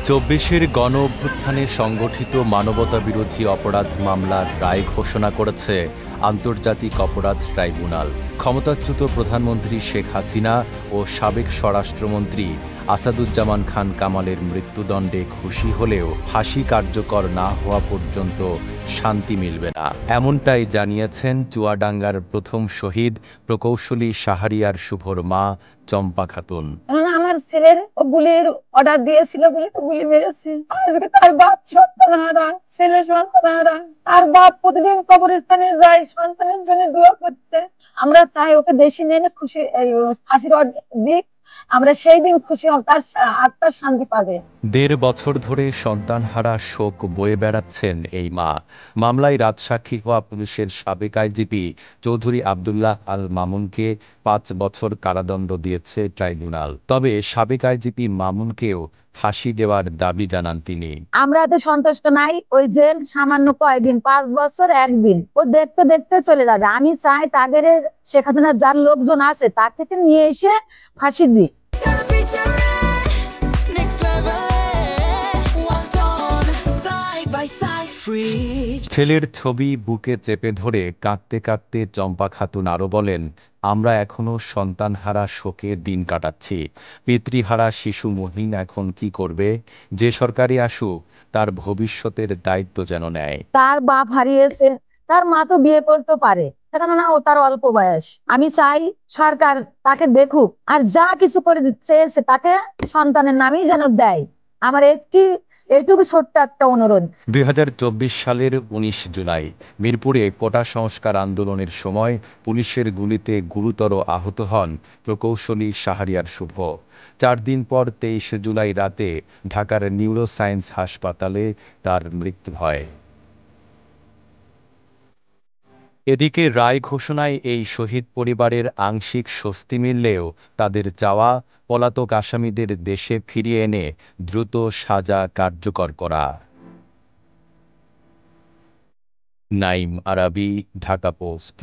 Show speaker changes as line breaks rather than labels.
চব্বিশের গণ অভ্যুত্থানে সংগঠিত মানবতাবিরোধী অপরাধ মামলার রায় ঘোষণা করেছে আন্তর্জাতিক অপরাধ ট্রাইব্যুনাল। ক্ষমতাচ্যুত প্রধানমন্ত্রী শেখ হাসিনা ও সাবেক স্বরাষ্ট্রমন্ত্রী আসাদুজ্জামান খান কামালের মৃত্যুদণ্ডে খুশি হলেও ফাঁসি কার্যকর না হওয়া পর্যন্ত শান্তি মিলবে না, এমনটাই জানিয়েছেন চুয়াডাঙ্গার প্রথম শহীদ প্রকৌশলী শাহরিয়ার শুভর মা চম্পা খাতুন।
আমার ছেলের গুলির অর্ডার দিয়েছিল বলে তো গুলি মেরেছে। আজকে তার বাপ সন্তানহারা, ছেলে সন্তানহারা। তার বাপ প্রতিদিন কবরস্থানে যায় সন্তানের জন্য দোয়া করতে। আমরা চাই ওকে দেশে নিয়ে খুশি ফাঁসির অর্ডার দিক, আমরা সেই দিন খুশি হব, তার আত্মা শান্তি পাবে।
১.৫ বছর ধরে সন্তানহারা শোক বয়ে বেড়াচ্ছেন এই মা। মামলায় রাজসাক্ষী হওয়া পুলিশের সাবেক আইজিপি চৌধুরী আবদুল্লাহ আল মামুনকে ৫ বছর কারাদণ্ড দিয়েছে ট্রাইব্যুনাল। তবে সাবেক আইজিপি মামুনকেও ফাঁসি দেওয়ার দাবি জানান তিনি।
আমরা এতে সন্তুষ্ট নাই। ওই জেল সামান্য কয়েকদিন, 5 বছর 1 দিন, ও দেখতে দেখতে চলে যাবে। আমি চাই তাদের সেখানে যার লোকজন আছে তার থেকে নিয়ে এসে ফাঁসি দিই।
ছেলের ছবি বুকে চেপে ধরে কাঁদতে কাঁদতে চম্পা খাতুন আরও বলেন, আমরা এখনো সন্তানহারা শোকে দিন কাটাচ্ছি। পিতৃহারা শিশু মহিন এখন কি করবে? যে সরকারি আসুক তার ভবিষ্যতের দায়িত্ব যেন নেয়।
তার বাপ হারিয়েছে, তার মা তো বিয়ে করতে পারে, কেননা ও তার অল্প বয়স। আমি চাই সরকার তাকে দেখুক, আর যা কিছু করে দিচ্ছে তাকে সন্তানের নামেই যেন দেয়। আমার এইটুকু ছোট্ট একটা অনুরোধ।
২০২৪ সালের ১৯ জুলাই মিরপুরে কোটা সংস্কার আন্দোলনের সময় পুলিশের গুলিতে গুরুতর আহত হন প্রকৌশলী শাহরিয়ার শুভ। ৪ দিন পর ২৩ জুলাই রাতে ঢাকার নিউরোসায়েন্স হাসপাতালে তার মৃত্যু হয়। এদিকে রায় ঘোষণায় এই শহীদ পরিবারের আংশিক স্বস্তি মিললেও তাদের চাওয়া পলাতক আসামিদের দেশে ফিরিয়ে এনে দ্রুত সাজা কার্যকর করা। নাইম আরাবী, ঢাকা পোস্ট।